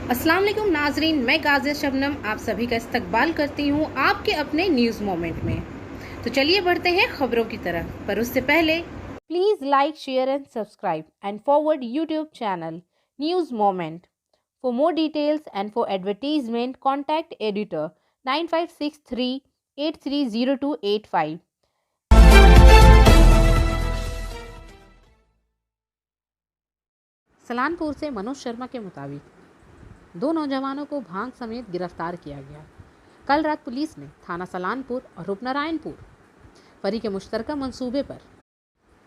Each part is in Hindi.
अस्सलाम वालेकुम नाजरीन, मैं गाज़िया शबनम आप सभी का इस्तकबाल करती हूँ आपके अपने न्यूज़ मोमेंट में। तो चलिए बढ़ते हैं खबरों की तरफ, पर उससे पहले please like, share and subscribe and forward YouTube channel news moment. For more details and for advertisement contact editor 9563830285। Salanpur से मनोज शर्मा के मुताबिक 2 नौजवानों को भांग समेत गिरफ्तार किया गया। कल रात पुलिस ने थाना सलानपुर और रूपनारायणपुर फरी के मुश्तरका मंसूबे पर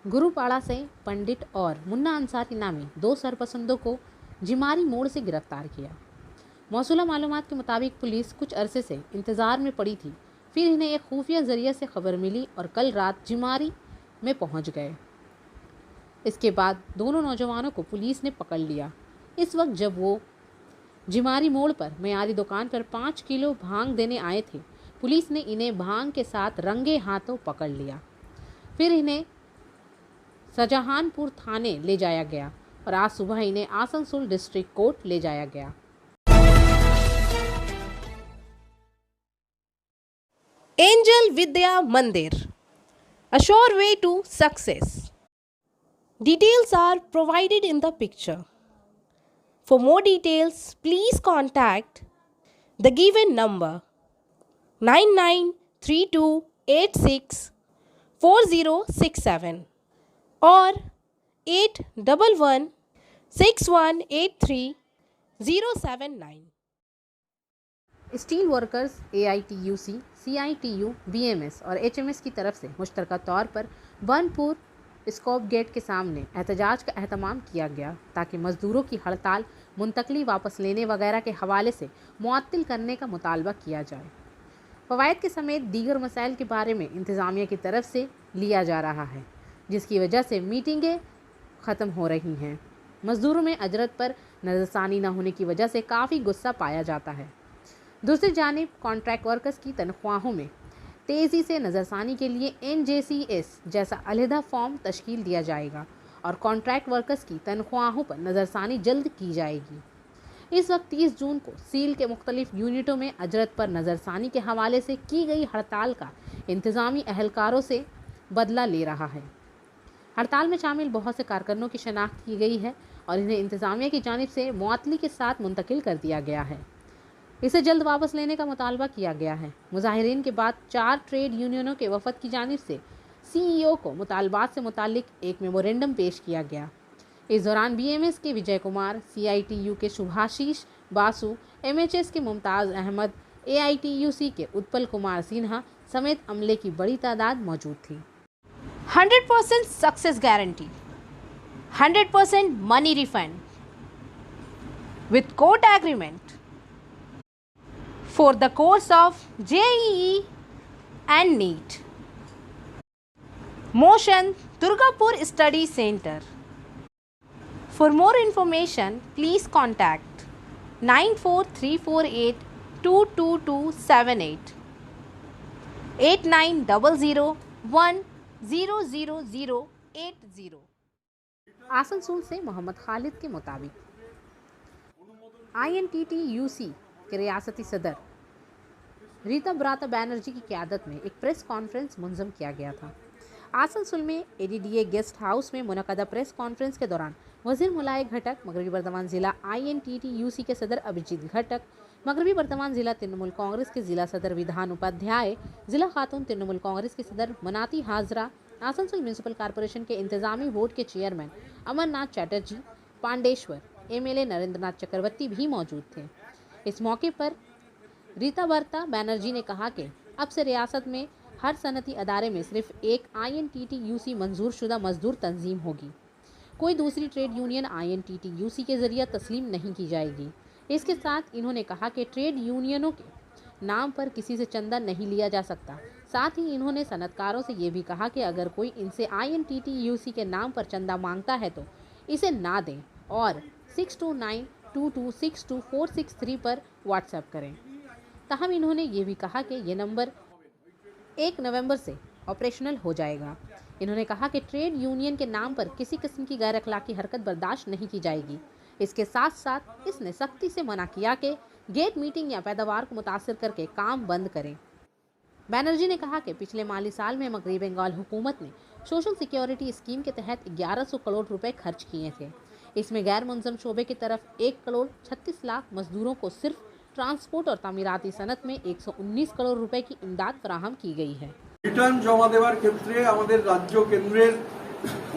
गुरुपाड़ा से पंडित और मुन्ना अंसारी नामी 2 सरपसंदों को जिमारी मोड़ से गिरफ्तार किया। मौसूला मालूमात के मुताबिक पुलिस कुछ अरसे से इंतजार में पड़ी थी, फिर इन्हें एक खुफिया जरिए से खबर मिली और कल रात जिमारी में पहुंच गए। इसके बाद दोनों नौजवानों को पुलिस ने पकड़ लिया। इस वक्त जब वो जिमारी मोड़ पर मयारी दुकान पर 5 किलो भांग देने आए थे, पुलिस ने इन्हें भांग के साथ रंगे हाथों पकड़ लिया। फिर इन्हें शाहजहानपुर थाने ले जाया गया और आज सुबह इन्हें आसनसोल डिस्ट्रिक्ट कोर्ट ले जाया गया। एंजल विद्या मंदिर, a sure way to success. Details are provided in the picture. For more details, please contact the given number 9932864067 or 81116183 steel workers AITUC, CITU, BMS और HMS की तरफ से मुश्तरका तौर पर बनपुर स्कोप गेट के सामने एहतजाज का एहतमाम किया गया ताकि मजदूरों की हड़ताल, मुंतकली वापस लेने वगैरह के हवाले से मुअत्तल करने का मुतालबा किया जाए। फ़वाइद के समेत दीगर मसाइल के बारे में इंतज़ामिया की तरफ से लिया जा रहा है, जिसकी वजह से मीटिंगें ख़त्म हो रही हैं। मजदूरों में अजरत पर नज़रसानी न होने की वजह से काफ़ी गुस्सा पाया जाता है। दूसरी जानिब कॉन्ट्रैक्ट वर्कर्स की तनख्वाहों में तेज़ी से नज़रसानी के लिए NJCS जैसा अलहदा फॉर्म तश्कील दिया जाएगा और कॉन्ट्रैक्ट वर्कर्स की तनख्वाहों पर नज़रसानी जल्द की जाएगी। इस वक्त 30 जून को सील के मुख्तलिफ यूनिटों में अजरत पर नज़रसानी के हवाले से की गई हड़ताल का इंतज़ामी अहलकारों से बदला ले रहा है। हड़ताल में शामिल बहुत से कारकुनों की शनाख्त की गई है और इन्हें इंतज़ामिया की जानिब से मुअत्तली के साथ मुंतकिल कर दिया गया है। इसे जल्द वापस लेने का मुतालबा किया गया है। मुजाहिरीन के बाद 4 ट्रेड यूनियनों के वफद की जानिब से CEO को मुतालबात से मुतालिक एक मेमोरेंडम पेश किया गया। इस दौरान BMS के विजय कुमार, CITU के शुभाशीष बासु, MHS के मुमताज़ अहमद, AITUC के उत्पल कुमार सिन्हा समेत अमले की बड़ी तादाद मौजूद थी। 100% success guarantee, 100% money refund with court agreement for the course of JEE and NEET. Motion Durgapur Study Center. For more information, please contact 943482278 8900100080। Asansol से मोहम्मद खालिद के मुताबिक INTTUC के रियासती सदर रीता ब्राता बैनर्जी की क़यादत में एक प्रेस कॉन्फ्रेंस मुनज़्ज़म किया गया था। आसनसोल में ADDA गेस्ट हाउस में मुनक़दा प्रेस कॉन्फ्रेंस के दौरान वज़ीर मुलाय घटक, मगरबी बर्दमान ज़िला INTTUC के सदर अभिजीत घटक, मगरबी बर्दमान ज़िला तृणमूल कांग्रेस के ज़िला सदर विधान उपाध्याय, ज़िला खातून तृणमूल कांग्रेस के सदर मनाती हाजरा, आसनसोल म्यूनसिपल कॉरपोरेशन के इंतज़ामी बोर्ड के चेयरमैन अमरनाथ चैटर्जी, पांडेश्वर, MLA नरेंद्रनाथ चक्रवर्ती भी मौजूद थे। इस मौके पर रीता बर्ता बैनर्जी ने कहा कि अब से रियासत में हर सनती अदारे में सिर्फ एक INTTUC मंजूर शुदा मजदूर तंजीम होगी। कोई दूसरी ट्रेड यूनियन INTTUC के ज़रिए तस्लीम नहीं की जाएगी। इसके साथ इन्होंने कहा कि ट्रेड यूनियनों के नाम पर किसी से चंदा नहीं लिया जा सकता। साथ ही इन्होंने सनतकारों से ये भी कहा कि अगर कोई इनसे INTTUC के नाम पर चंदा मांगता है तो इसे ना दें और 6292262463 पर व्हाट्सएप करें। ताहम इन्होंने ये भी कहा कि ये नंबर 1 नवंबर से ऑपरेशनल हो जाएगा। इन्होंने कहा कि ट्रेड यूनियन के नाम पर किसी किस्म की गैर अखलाकी हरकत बर्दाश्त नहीं की जाएगी। इसके साथ साथ इसने सख्ती से मना किया कि गेट मीटिंग या पैदावार को मुतासर करके काम बंद करें। बैनर्जी ने कहा कि पिछले माली साल में मगरबी बंगाल हुकूमत ने सोशल सिक्योरिटी स्कीम के तहत 1100 करोड़ रुपए खर्च किए थे। इसमें गैर मुंजम शोबे की तरफ 1 करोड़ 36 लाख मजदूरों को सिर्फ ट्रांसपोर्ट और तामीराती सनत में 119 करोड़ रुपए की इमदाद फराहम की गई है। रिटार्न जमा देवार क्षेत्रे आमादेर राज्य केंद्रेर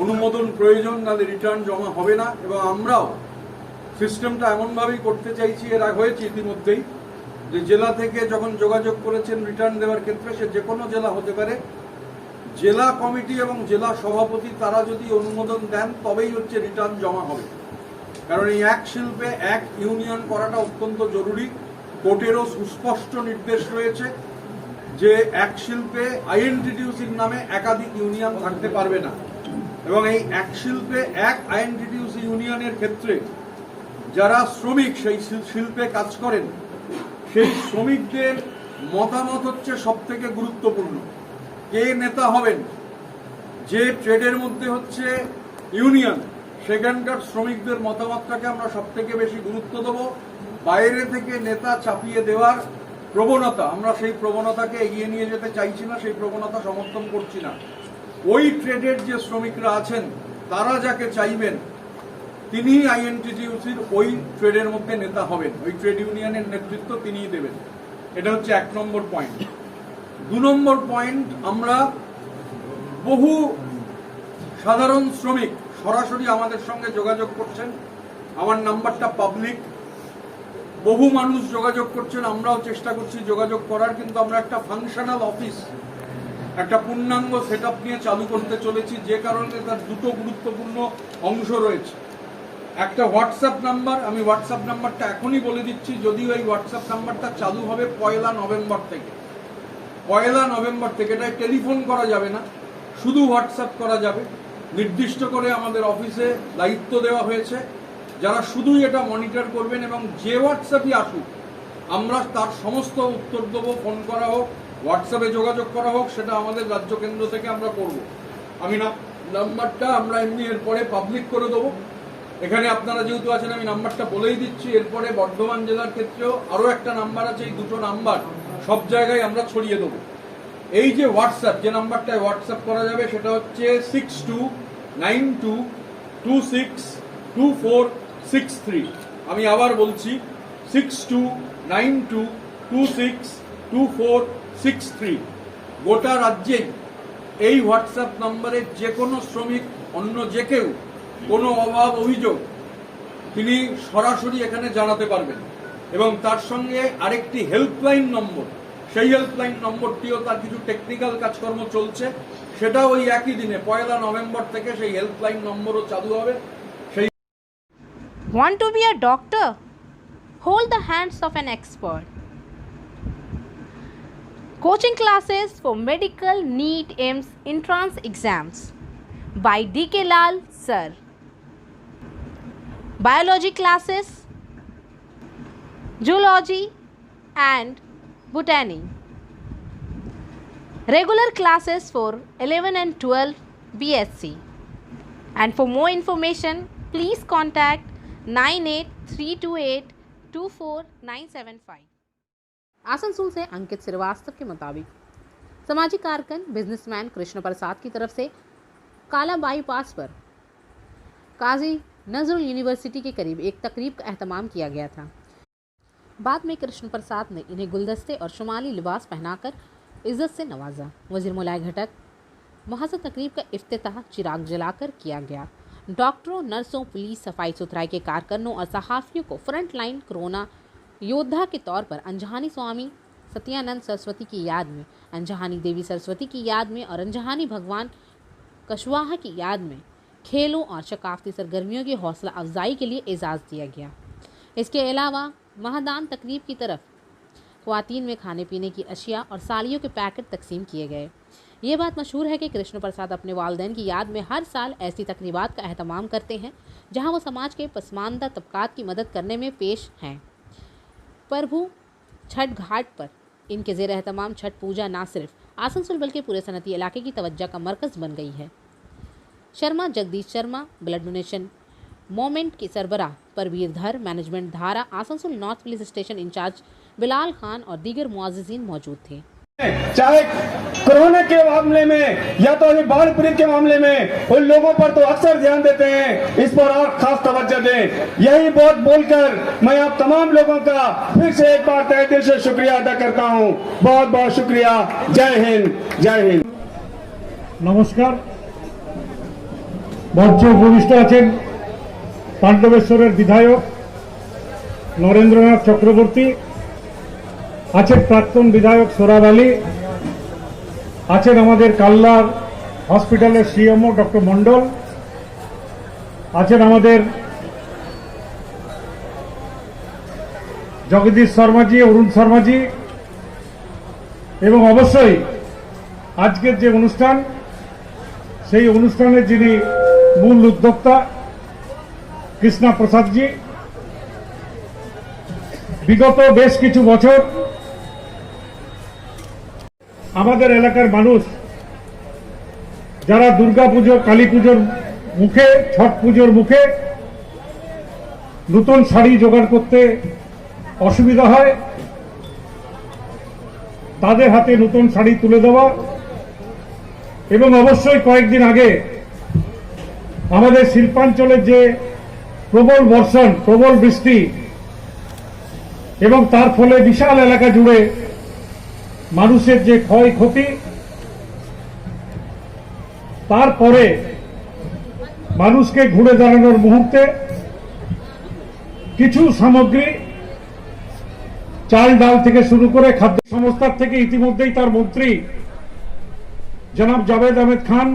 अनुमोदन प्रयोजन, नाले रिटार्न जमा होबे ना एबं आमराओ सिस्टेमटा एमनभाবেই করতে চাইছি। এর আগে হয়েছে ইতিমধ্যেই যে জেলা থেকে যখন যোগাযোগ করেছেন রিটার্ন দেওয়ার ক্ষেত্রে, সে যে কোনো জেলা হতে পারে, জেলা কমিটি এবং জেলা সভাপতি তারা যদি অনুমোদন দেন তবেই হচ্ছে রিটার্ন জমা হবে। কারণ এই এক শিল্পে এক ইউনিয়ন করাটা অত্যন্ত জরুরি। কোর্টেরও সুস্পষ্ট নির্দেশ রয়েছে যে এক শিল্পে আইএনটিটিউসির নামে একাধিক ইউনিয়ন থাকতে পারবে না, এবং এই এক শিল্পে এক আইএনটিটিউসি ইউনিয়নের ক্ষেত্রে যারা শ্রমিক সেই শিল্পে কাজ করেন সেই শ্রমিকদের মতামত হচ্ছে সবথেকে গুরুত্বপূর্ণ। কে নেতা হবেন, যে ট্রেডের মধ্যে হচ্ছে ইউনিয়ন, সেখানকার শ্রমিকদের মতামতটাকে আমরা সবথেকে বেশি গুরুত্ব দেব। বাইরে থেকে নেতা চাপিয়ে দেওয়ার প্রবণতা, আমরা সেই প্রবণতাকে এগিয়ে নিয়ে যেতে চাইছি না, সেই প্রবণতা সমর্থন করছি না। ওই ট্রেডের যে শ্রমিকরা আছেন তারা যাকে চাইবেন তিনি আইএনটিটিউসির ওই ট্রেডের মধ্যে নেতা হবেন, ওই ট্রেড ইউনিয়নের নেতৃত্ব তিনিই দেবেন। এটা হচ্ছে 1 নম্বর পয়েন্ট। 2 নম্বর পয়েন্ট, আমরা বহু সাধারণ শ্রমিক সরাসরি আমাদের সঙ্গে যোগাযোগ করছেন। আমার নাম্বারটা পাবলিক, বহু মানুষ যোগাযোগ করছেন, আমরাও চেষ্টা করছি যোগাযোগ করার, কিন্তু আমরা একটা ফাংশনাল অফিস, একটা পূর্ণাঙ্গ সেটআপ নিয়ে চালু করতে চলেছি, যে কারণে তার দুটো গুরুত্বপূর্ণ অংশ রয়েছে। একটা হোয়াটসঅ্যাপ নাম্বার, আমি হোয়াটসঅ্যাপ নাম্বারটা এখনই বলে দিচ্ছি, যদিও এই হোয়াটসঅ্যাপ নাম্বারটা চালু হবে 1 নভেম্বর থেকে। 1 নভেম্বর থেকে এটাই টেলিফোন করা যাবে না, শুধু হোয়াটসঅ্যাপ করা যাবে। নির্দিষ্ট করে আমাদের অফিসে দায়িত্ব দেওয়া হয়েছে যারা শুধুই এটা মনিটর করবেন, এবং যে হোয়াটসঅ্যাপই আসুক আমরা তার সমস্ত উত্তর দেবো। ফোন করা হোক, হোয়াটসঅ্যাপে যোগাযোগ করা হোক, সেটা আমাদের রাজ্য কেন্দ্র থেকে আমরা করব। আমি নাম্বারটা আমরা এমনি এরপরে পাবলিক করে দেবো। এখানে আপনারা যেহেতু আছেন আমি নাম্বারটা বলেই দিচ্ছি। এরপরে বর্ধমান জেলার ক্ষেত্রেও আরও একটা নাম্বার আছে, এই দুটো নাম্বার সব জায়গায় আমরা ছড়িয়ে দেবো। এই যে হোয়াটসঅ্যাপ, যে নাম্বারটায় হোয়াটসঅ্যাপ করা যাবে সেটা হচ্ছে 6292262463। আমি আবার বলছি 6292262463। গোটা রাজ্যেই এই হোয়াটসঅ্যাপ নম্বরে যে কোনো শ্রমিক, অন্য যে কেউ কোনো অভাব অভিযোগ তিনি সরাসরি এখানে জানাতে পারবেন, এবং তার সঙ্গে আরেকটি হেল্পলাইন নম্বর, সেই হেল্পলাইন নম্বরটিও তার কিছু টেকনিক্যাল কাজকর্ম চলছে, সেটা ওই একই দিনে 1 নভেম্বর থেকে সেই হেল্পলাইন নম্বরও চালু হবে। সেই Want to be a doctor? Hold the hands of an expert. Coaching classes for medical NEET AIIMS entrance exams by D.K. Lal Sir. Biology classes, zoology and botany. Regular classes for 11 and 12 BSc. And for more information, please contact 9832824975. Asansol से अंकित श्रीवास्तव के मुताबिक सामाजिक कारकुन बिजनेसमैन कृष्ण प्रसाद की तरफ से काला बाईपास पर काजी नजरुल यूनिवर्सिटी के करीब एक तकरीब का एहतमाम किया गया था। बाद में कृष्ण प्रसाद ने इन्हें गुलदस्ते और शुमाली लिबास पहनाकर इज्जत से नवाजा। वज़ीर मुलाय घटक महज तकरीब का इफ्तिताह चिराग जलाकर किया गया। डॉक्टरों, नर्सों, पुलिस, सफाई सुथराई के कारकुनों और सहाफ़ियों को फ्रंट लाइन कोरोना योद्धा के तौर पर अंजहानी स्वामी सत्यानंद सरस्वती की याद में, अंजहानी देवी सरस्वती की याद में और अंजहानी भगवान कशवाहा की याद में खेलों और सकाफती सरगर्मियों की हौसला अफजाई के लिए एजाज़ दिया गया। इसके अलावा महादान तकरीब की तरफ ख्वातीन में खाने पीने की अशिया और सालियों के पैकेट तकसीम किए गए। ये बात मशहूर है कि कृष्ण प्रसाद अपने वालिदैन की याद में हर साल ऐसी तकरीबात का एहतमाम करते हैं जहां वो समाज के पसमानदा तबकात की मदद करने में पेश हैं। प्रभु छठ घाट पर इनके ज़ेर एहतमाम छठ पूजा ना सिर्फ आसनसोल बल्कि पूरे सनती इलाके की तवज्जो का मरकज़ बन गई है। Sharma Jagdish Sharma blood donation moment के सरबराह परवीर धर, मैनेजमेंट धारा, Asansol north police station in charge Bilal Khan और दीगर मुआजिजीन मौजूद थे। चाहे कोरोना के मामले में या तो अभी बाढ़ पीड़ित के मामले में उन लोगों पर तो अक्सर ध्यान देते हैं, इस पर और खास तवज्जो दें। यही बात बोलकर मैं आप तमाम लोगों का फिर से एक बार तहे दिल से शुक्रिया अदा करता हूं। बहुत बहुत शुक्रिया। जय हिंद, जय हिंद। नमस्कार। মঞ্চে উপবিষ্ট আছেন পাণ্ডবেশ্বরের বিধায়ক নরেন্দ্রনাথ চক্রবর্তী, আছেন প্রাক্তন বিধায়ক সোরাব আলী, আছেন আমাদের কাল্লার হসপিটালের সিএমও ডক্টর মন্ডল, আছেন আমাদের জগদীশ শর্মাজি, অরুণ শর্মাজি, এবং অবশ্যই আজকের যে অনুষ্ঠান সেই অনুষ্ঠানের যিনি মূল উদ্যোক্তা কৃষ্ণা প্রসাদজি। বিগত বেশ কিছু বছর আমাদের এলাকার মানুষ যারা দুর্গাপুজো, কালী পুজোর মুখে, ছট পুজোর মুখে নতুন শাড়ি জোগাড় করতে অসুবিধা হয়, তাদের হাতে নতুন শাড়ি তুলে দেওয়া, এবং অবশ্যই কয়েকদিন আগে আমাদের শিল্পাঞ্চলের যে প্রবল বর্ষণ, প্রবল বৃষ্টি এবং তার ফলে বিশাল এলাকা জুড়ে মানুষের যে ক্ষয়ক্ষতি, তারপরে মানুষকে ঘুরে দাঁড়ানোর মুহূর্তে কিছু সামগ্রী, চাল ডাল থেকে শুরু করে খাদ্য সংস্থার থেকে ইতিমধ্যেই তার মন্ত্রী জনাব জাভেদ আহমেদ খান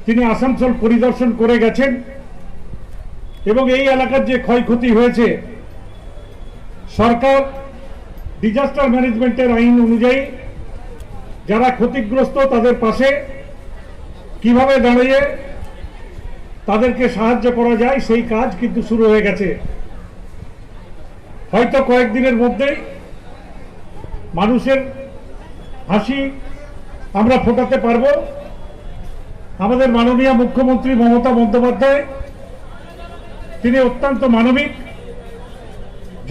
তিনি আসানসোল পরিদর্শন করে গেছেন এবং এই এলাকার যে ক্ষয়ক্ষতি হয়েছে সরকার ডিজাস্টার ম্যানেজমেন্টের আইন অনুযায়ী যারা ক্ষতিগ্রস্ত তাদের পাশে কিভাবে দাঁড়িয়ে তাদেরকে সাহায্য করা যায় সেই কাজ কিন্তু শুরু হয়ে গেছে। হয়তো কয়েকদিনের মধ্যেই মানুষের হাসি আমরা ফোটাতে পারব। আমাদের মাননীয় মুখ্যমন্ত্রী মমতা বন্দ্যোপাধ্যায় তিনি অত্যন্ত মানবিক।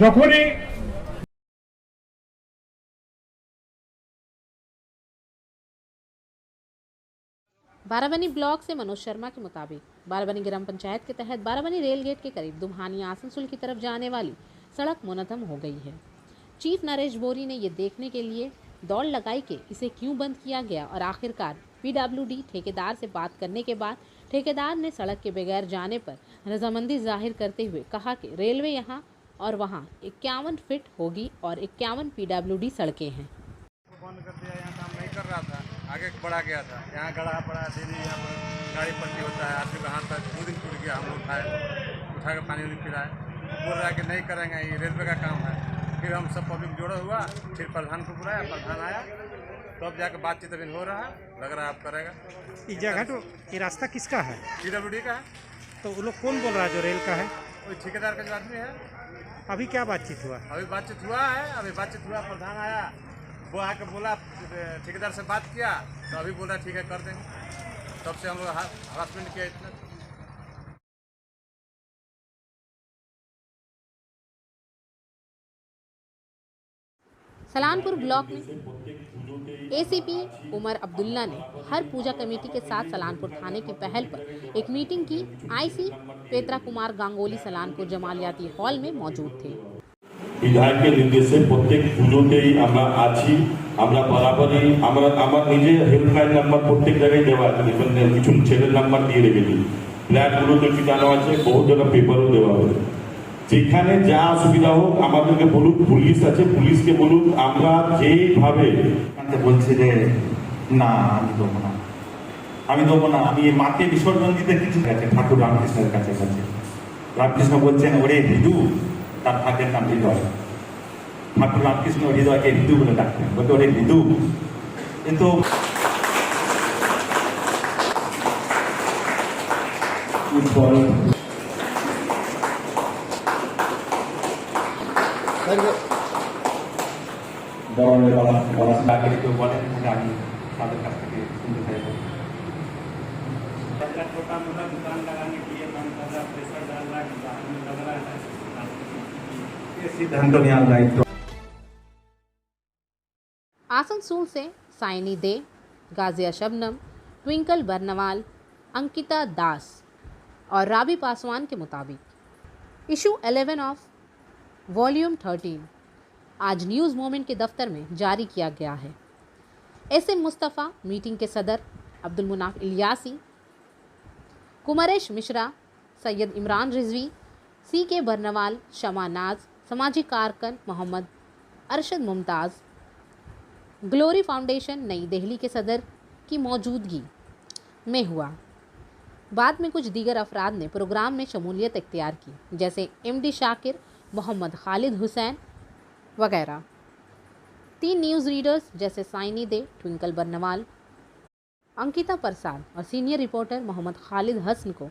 যখনই बाराबनी ब्लॉक से मनोज शर्मा के मुताबिक बाराबनी ग्राम पंचायत के तहत बाराबनी रेल गेट के करीब दुम्हानी आसनसोल की तरफ जाने वाली सड़क मुनहदम हो गई है। चीफ नरेश बोरी ने ये देखने के लिए दौड़ लगाई कि इसे क्यों बंद किया गया और आखिरकार पीडब्ल्यूडी ठेकेदार से बात करने के बाद ठेकेदार ने सड़क के बगैर जाने पर रजामंदी जाहिर करते हुए कहा कि रेलवे यहाँ और वहाँ 51 फीट होगी और 51 पीडब्ल्यूडी सड़कें हैं। बंद कर दिया, यहाँ काम नहीं कर रहा था, आगे बढ़ा गया था, यहाँ गड़ा पड़ा डेली, यहाँ पर गाड़ी पलटी होता है, आदमी का हाथ पैर 2 दिन टूट गया, हम लोग उठा के पानी उनी पिलाए, बोल रहा है कि नहीं करेंगे, ये रेलवे का काम है। फिर हम सब पब्लिक जोड़ा हुआ, फिर प्रधान को बुलाया, प्रधान आया, तब जाकर बातचीत अभी हो रहा है, लग रहा है आप करेगा। ये जगह तो ये रास्ता किसका है? पीडब्ल्यूडी का है। तो वो लोग कौन बोल रहा है जो रेल का है? कोई ठेकेदार का जो आदमी है। अभी क्या बातचीत हुआ? अभी बातचीत हुआ है, प्रधान आया, वो आके बोला, ठेकेदार से बात किया तो अभी बोला ठीक है कर देंगे, तब से हम लोग हरासमेंट किया इतना। सलानपुर ब्लॉक में एसीपी उमर अब्दुल्ला ने हर पूजा कमेटी के साथ सलानपुर थाने की पहल पर एक मीटिंग की। आईसी पेत्रा कुमार गांगोली सलानपुर जमालियाती हॉल में मौजूद थे। বিধায়কের নির্দেশে প্রত্যেক পুজোতেই আমরা আছি। আমরা বরাবরই আমার নিজে হেল্পলাইন নাম্বার প্রত্যেক জায়গায় দেওয়া আছে, কিছু ছেলের নাম্বার দিয়ে রেখেছি, ফ্ল্যাটগুলোতে ঠিকানো আছে, বহু জায়গায় পেপারও দেওয়া হয়েছে। যেখানে যা অসুবিধা হোক আমাদেরকে বলুন, পুলিশ আছে, পুলিশকে বলুন, আমরা যেভাবে বলছে যে না আমি দেবো না, আমি মাকে বিসর্জন দিতে কিছু গেছে ঠাকুর রামকৃষ্ণের কাছে গেছে। রামকৃষ্ণ বলছেন ওরে হিন্দু, তার ঠাকুরের নাম হৃদয়, ঠাকুর রামকৃষ্ণ হৃদয়কে হিন্দু বলে ডাকতেন, বলতে ওরে হিন্দু। কিন্তু কেউ বলেন আমি তাদের কাছ থেকে শুনতে চাইব। का छोटा मोटा दुकान लगाने के लिए मन कर रहा, प्रेशर डाल रहा है, बाहर में लग रहा है, ये सिद्धांत में आ रहा है। आसनसोल से साइनी दे, गाजिया शबनम, ट्विंकल बर्नवाल, अंकिता दास और राबी पासवान के मुताबिक इशू 11 ऑफ वॉल्यूम 13 आज न्यूज़ मोमेंट के दफ्तर में जारी किया गया है। एसएम मुस्तफ़ा मीटिंग के सदर, अब्दुल मुनाफ इलियासी, कुमरेश मिश्रा, सैयद इमरान रिजवी, सीके बर्नवाल, शमा नाज, समाजी कारकन मोहम्मद अरशद मुमताज़, ग्लोरी फाउंडेशन नई दिल्ली के सदर की मौजूदगी में हुआ। बाद में कुछ दीगर अफराद ने प्रोग्राम में शमूलियत इख्तियार की, जैसे एमडी शाकिर, मोहम्मद खालिद हुसैन वगैरह। 3 न्यूज़ रीडर्स जैसे साइनी दे, ट्विंकल बर्नवाल, अंकिता प्रसाद और सीनियर रिपोर्टर मोहम्मद खालिद हसन को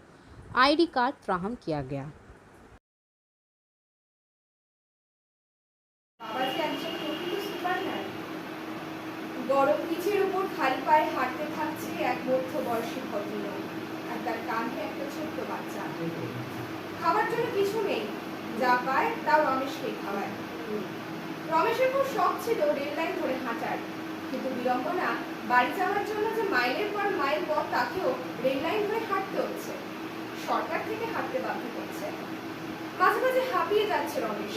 आईडी कार्ड फ्राहम किया गया। গরম পিচের উপর খালি পায়ে হাঁটতে থাকছে এক মধ্যবয়সী ভদ্রলোক, আর তার কাঁধে একটা ছোট্ট বাচ্চা। খাবার জন্য কিছু নেই, যা পায় তাও রমেশকে খাওয়ায়। রমেশের খুব শখ ছিল রেল লাইন ধরে হাঁটার, কিন্তু বিড়ম্বনা বাড়ি যাওয়ার জন্য যে মাইলের পর মাইল পথ তাকেও রেল লাইন ধরে হাঁটতে হচ্ছে। সরকার থেকে হাঁটতে বাধ্য করছে। মাঝে মাঝে হাঁপিয়ে যাচ্ছে রমেশ।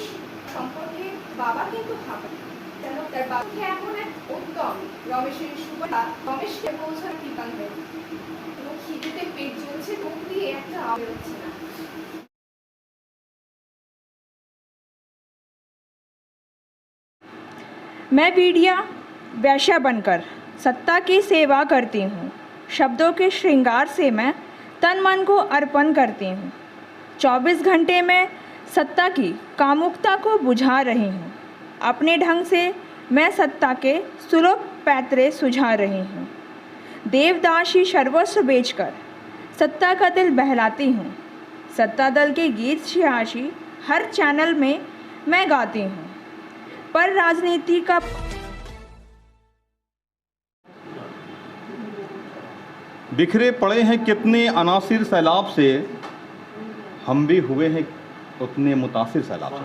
সম্পর্কে বাবা কিন্তু হাঁপায়, কেন তার বাবাকে এখন এক উদ্যম রমেশের সুবিধা রমেশকে পৌঁছার কৃপান্তে এবং খিদেতে পেট জ্বলছে, মুখ দিয়ে একটা আওয়াজ হচ্ছে না। मैं मीडिया वैश्या बनकर सत्ता की सेवा करती हूँ। शब्दों के श्रृंगार से मैं तन मन को अर्पण करती हूँ। 24 घंटे में सत्ता की कामुकता को बुझा रही हूँ। अपने ढंग से मैं सत्ता के सुलभ पैतरे सुझा रही हूँ। देवदासी सर्वस्व बेचकर सत्ता का दिल बहलाती हूँ। सत्ता दल के गीत सियासी हर चैनल में मैं गाती हूँ, पर राजनीति का बिखरे पड़े हैं कितने अनासिर सैलाब से, हम भी हुए हैं उतने मुतासिर सैलाब से।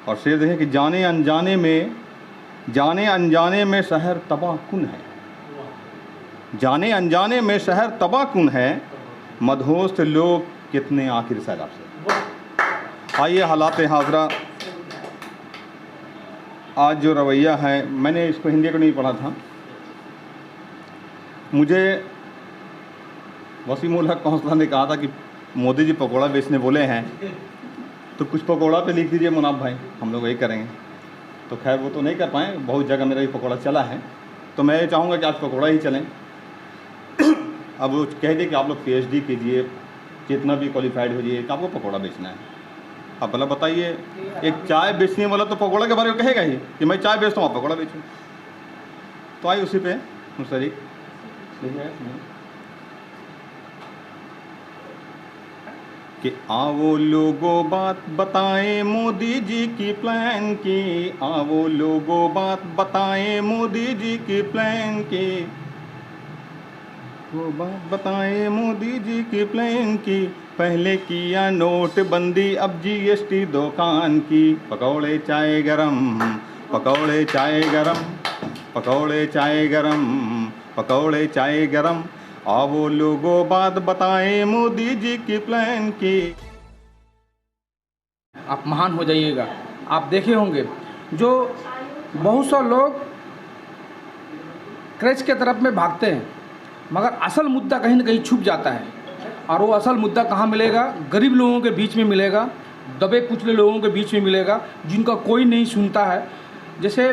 और शेर देखें कि जाने अनजाने में शहर तबाह कुन है, जाने अनजाने में शहर तबाह कुन है, मदहोश लोग कितने आखिर सैलाब से। आइए हालात हाजरा आज जो रवैया है, मैंने इसको हिंदी को नहीं पढ़ा था, मुझे वसीम उल हक कौंसला ने कहा था कि मोदी जी पकौड़ा बेचने बोले हैं तो कुछ पकौड़ा पे लिख दीजिए मुनाफ भाई, हम लोग वही करेंगे। तो खैर वो तो नहीं कर पाए, बहुत जगह मेरा भी पकौड़ा चला है, तो मैं ये चाहूँगा कि आज पकौड़ा ही चलें। अब वो कह दिए कि आप लोग PhD कीजिए, जितना भी क्वालिफाइड हो जाइए, कि आपको पकौड़ा बेचना है। अब भला बताइए, एक चाय बेचने वाला तो पकौड़ा के बारे में कहेगा ही कि मैं चाय बेचता हूँ, आप पकौड़ा बेचूँ। तो आइए उसी पे मुस्तरिक कि आओ लोगों बात बताएं मोदी जी की प्लान की, आओ लोगों बात बताएं मोदी जी की प्लान की, वो बात बताएं मोदी जी की प्लान की। पहले किया नोटबंदी, अब GST दुकान की। पकौड़े चाय गरम, पकौड़े चाय गरम, पकौड़े चाय गरम, पकौड़े चाय गरम, आओ लोगों बात बताएं मोदी जी की प्लान की। आप महान हो जाइएगा। आप देखे होंगे जो बहुत से लोग क्रेज के तरफ में भागते हैं, मगर असल मुद्दा कहीं ना कहीं छुप जाता है। और वो असल मुद्दा कहाँ मिलेगा? गरीब लोगों के बीच में मिलेगा, दबे कुचले लोगों के बीच में मिलेगा, जिनका कोई नहीं सुनता है। जैसे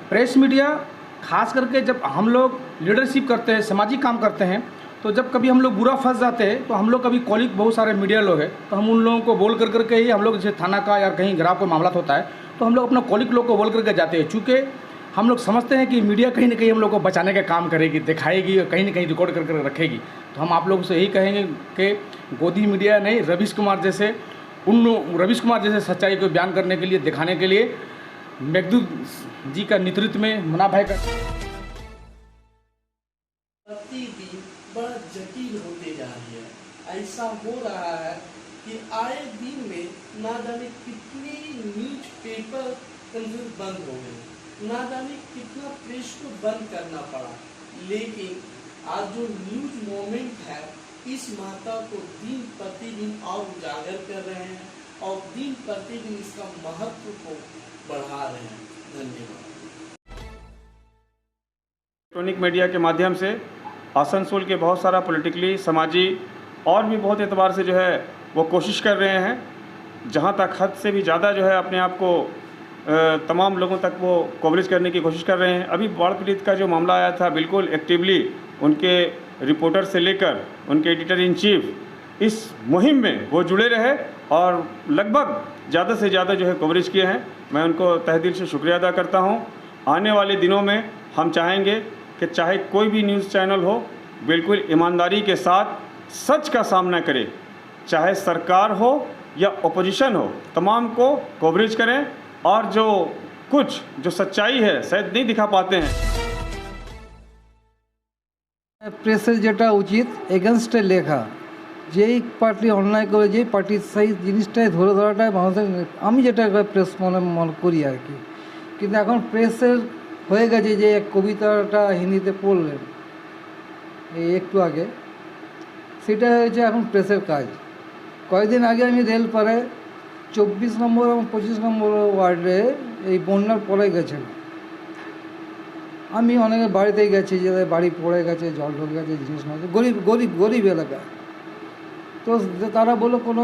प्रेस मीडिया खास करके जब हम लोग लीडरशिप करते हैं, सामाजिक काम करते हैं, तो जब कभी हम लोग बुरा फंस जाते हैं तो हम लोग कभी कॉलिग बहुत सारे मीडिया लोग हैं, तो हम उन लोगों को बोल कर करके ही हम लोग जैसे थाना का या कहीं ग्राफ का मामला होता है तो हम लोग अपना कॉलिग लोग को बोल करके जाते हैं। चूँकि हम लोग समझते हैं कि मीडिया कहीं ना कहीं हम लोग को बचाने का काम करेगी, दिखाएगी और कहीं ना कहीं रिकॉर्ड कर रखेगी। तो हम आप लोगों से यही कहेंगे कि गोदी मीडिया नहीं, रवीश कुमार जैसे सच्चाई को बयान करने के लिए, दिखाने के लिए मेघदूत जी का नेतृत्व में मुनाफ भाई का ऐसा हो रहा है कि आए दिन में ना जाने कितने न्यूज़पेपर बंद हो गए, ना जाने कितना प्रेस को बंद करना पड़ा, लेकिन आज जो न्यूज़ मोमेंट है इस माता को दिन प्रतिदिन और उजागर कर रहे हैं और दिन प्रतिदिन इसका महत्व को बढ़ा रहे हैं। धन्यवाद। इलेक्ट्रॉनिक मीडिया के माध्यम से आसनसोल के बहुत सारा पॉलिटिकली, समाजी और भी बहुत एतबार से जो है वो कोशिश कर रहे हैं, जहां तक हद से भी ज़्यादा जो है अपने आप को तमाम लोगों तक वो कवरेज करने की कोशिश कर रहे हैं। अभी बाढ़ पीड़ित का जो मामला आया था, बिल्कुल एक्टिवली उनके रिपोर्टर से लेकर उनके एडिटर इन चीफ इस मुहिम में वो जुड़े रहे और लगभग ज़्यादा से ज़्यादा जो है कवरेज किए हैं। मैं उनको तहे दिल से शुक्रिया अदा करता हूं। आने वाले दिनों में हम चाहेंगे कि चाहे कोई भी न्यूज़ चैनल हो, बिल्कुल ईमानदारी के साथ सच का सामना करे, चाहे सरकार हो या ओपोजिशन हो, तमाम को कवरेज करें और जो सच्चाई है शायद नहीं दिखा पाते हैं। প্রেসের যেটা উচিত এগেনস্টে লেখা, যেই পার্টি অন্যায় করে যেই পার্টি সেই জিনিসটাই ধরে ধরাটাই মানুষের, আমি যেটা প্রেস মনে করি আর কি। কিন্তু এখন প্রেসের হয়ে গেছে যে কবিতাটা হিন্দিতে পড়লেন এই একটু আগে, সেটা হয়েছে এখন প্রেসের কাজ। কয়েকদিন আগে আমি রেলপাড়ায় 24 নম্বর এবং 25 নম্বর ওয়ার্ডে এই বন্যার পরে গেছেন। আমি অনেকের বাড়িতেই গেছি, যে বাড়ি পড়ে গেছে, জল ঢুকে গেছে, জিনিস না, গরিব এলাকা। তো তারা বললো কোনো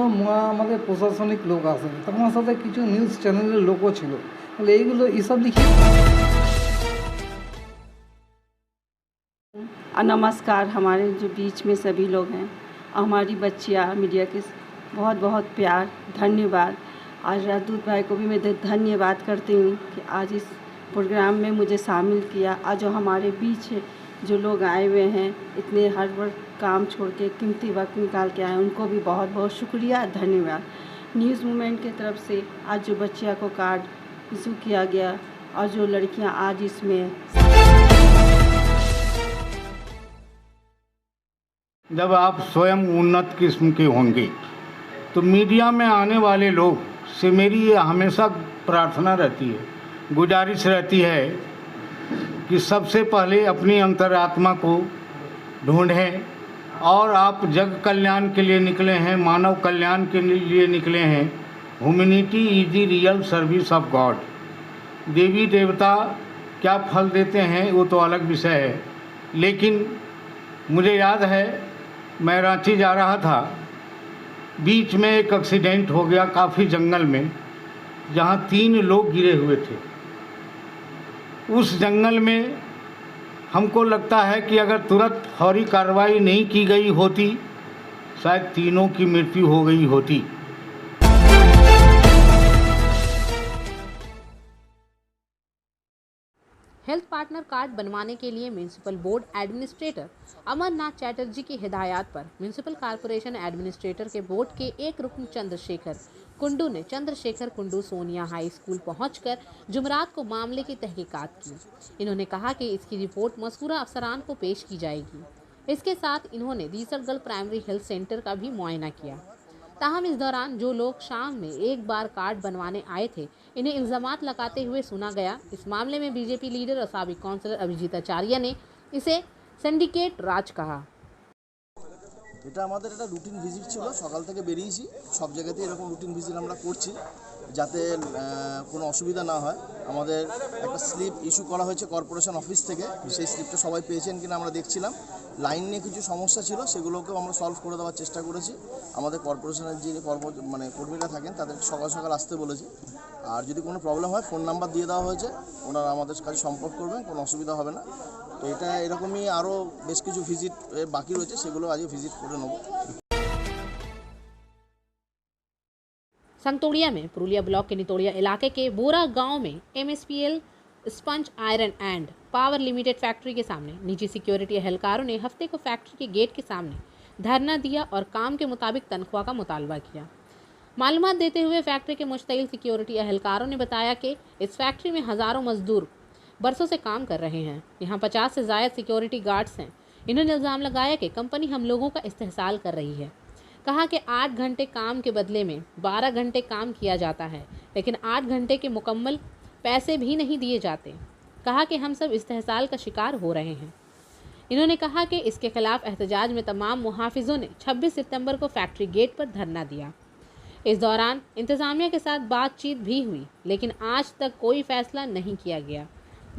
আমাদের প্রশাসনিক লোক আসেনি। তো আমার সাথে কিছু নিউজ চ্যানেলের লোকও ছিল, তাহলে এইগুলো এইসব লিখে। नमस्कार, हमारे जो बीच में सभी लोग हैं, हमारी बच्चियाँ, मीडिया के बहुत बहुत प्यार, धन्यवाद। आज राजदूत भाई को भी मैं धन्यवाद करती हूँ कि आज इस प्रोग्राम में मुझे शामिल किया। आज जो हमारे बीच है जो लोग आए हुए हैं, इतने हर वक्त काम छोड़ के कीमती वक्त निकाल के आए, उनको भी बहुत बहुत शुक्रिया, धन्यवाद। न्यूज़ मूवमेंट की तरफ से आज जो बच्चियों को कार्ड इशू किया गया और जो लड़कियां आज इसमें, जब आप स्वयं उन्नत किस्म के होंगे तो मीडिया में आने वाले लोग से मेरी ये हमेशा प्रार्थना रहती है, गुजारिश रहती है कि सबसे पहले अपनी अंतरात्मा को ढूंढें। और आप जग कल्याण के लिए निकले हैं, मानव कल्याण के लिए निकले हैं। Humanity is the real service of God. देवी देवता क्या फल देते हैं वो तो अलग विषय है, लेकिन मुझे याद है मैं रांची जा रहा था, बीच में एक एक्सीडेंट हो गया काफ़ी जंगल में, जहाँ 3 लोग गिरे हुए थे। उस जंगल में हमको लगता है कि अगर तुरंत फौरी कार्रवाई नहीं की गई होती, शायद तीनों की मृत्यु हो गई होती। हेल्थ पार्टनर कार्ड बनवाने के लिए municipal board administrator Amarnath Chatterjee की हिदायत पर म्यूनिसिपल कॉरपोरेशन एडमिनिस्ट्रेटर के बोर्ड के एक रुकन चंद्रशेखर कुंडू ने चंद्रशेखर कुंडू सोनिया हाई स्कूल पहुंचकर जुमरात को मामले की तहकीकात की। इन्होंने कहा कि इसकी रिपोर्ट मज़कूरा अफसरान को पेश की जाएगी। इसके साथ इन्होंने दीसरगढ़ प्राइमरी हेल्थ सेंटर का भी मुआयना किया। ताहम इस दौरान जो लोग शाम में एक बार कार्ड बनवाने आए थे, इन्हें इल्ज़ामात लगाते हुए सुना गया। इस मामले में बीजेपी लीडर और साबिक काउंसिलर अभिजीत आचार्य ने इसे सिंडिकेट राज कहा। এটা আমাদের একটা রুটিন ভিজিট ছিল, সকাল থেকে বেরিয়েছি, সব জায়গাতেই এরকম রুটিন ভিজিট আমরা করছি যাতে কোনো অসুবিধা না হয়। আমাদের একটা স্লিপ ইস্যু করা হয়েছে কর্পোরেশন অফিস থেকে, সেই স্লিপটা সবাই পেয়েছেন কিনা আমরা দেখছিলাম। লাইন নিয়ে কিছু সমস্যা ছিল, সেগুলোকেও আমরা সলভ করে দেওয়ার চেষ্টা করেছি। আমাদের কর্পোরেশনের যে কর্মীরা থাকেন তাদেরকে সকাল সকাল আসতে বলেছি। আর যদি কোনো প্রবলেম হয় ফোন নাম্বার দিয়ে দেওয়া হয়েছে, ওনারা আমাদের কাছে সম্পর্ক করবেন, কোনো অসুবিধা হবে না। তো এটা এরকমই আরও বেশ কিছু ভিজিট বাকি রয়েছে, সেগুলো আজকে ভিজিট করে নেব। संगतोड़िया में पुरुलिया ब्लॉक के नितोड़िया इलाके के बोरा गांव में MSPL sponge iron and power limited factory के सामने निजी सिक्योरिटी एहलकारों ने हफ्ते को फैक्ट्री के गेट के सामने धरना दिया और काम के मुताबिक तनख्वाह का मुतालबा किया। मालूमात देते हुए फैक्ट्री के मुश्तइल सिक्योरिटी एहलकारों ने बताया कि इस फैक्ट्री में हज़ारों मजदूर बरसों से काम कर रहे हैं। यहाँ 50 से ज़ायद सिक्योरिटी गार्ड्स हैं। इन्होंने इल्ज़ाम लगाया कि कंपनी हम लोगों का इस्तेहसाल कर रही है। कहा कि 8 घंटे काम के बदले में 12 घंटे काम किया जाता है, लेकिन 8 घंटे के मुकम्मल पैसे भी नहीं दिए जाते। कहा कि हम सब इस्तेहसाल का शिकार हो रहे हैं। इन्होंने कहा कि इसके खिलाफ एहतजाज में तमाम मुहाफिजों ने 26 सितंबर को फैक्ट्री गेट पर धरना दिया। इस दौरान इंतज़ामिया के साथ बातचीत भी हुई, लेकिन आज तक कोई फैसला नहीं किया गया,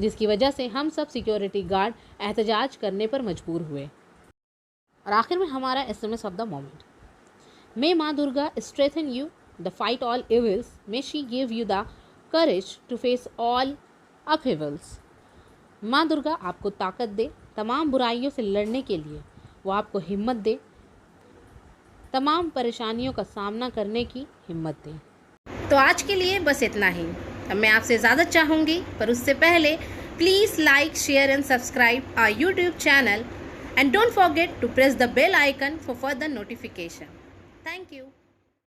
जिसकी वजह से हम सब सिक्योरिटी गार्ड एहतजाज करने पर मजबूर हुए। और आखिर में हमारा SMS of the moment. May Maa Durga strengthen you the fight all evils, may she give you the courage to face all upheavals. Maa Durga आपको ताकत दे तमाम बुराइयों से लड़ने के लिए, वो आपको हिम्मत दे, तमाम परेशानियों का सामना करने की हिम्मत दे। तो आज के लिए बस इतना ही। अब मैं आपसे इजाज़त चाहूँगी, पर उससे पहले please like, share and subscribe our YouTube channel and don't forget to press the bell icon for further notification. Thank you.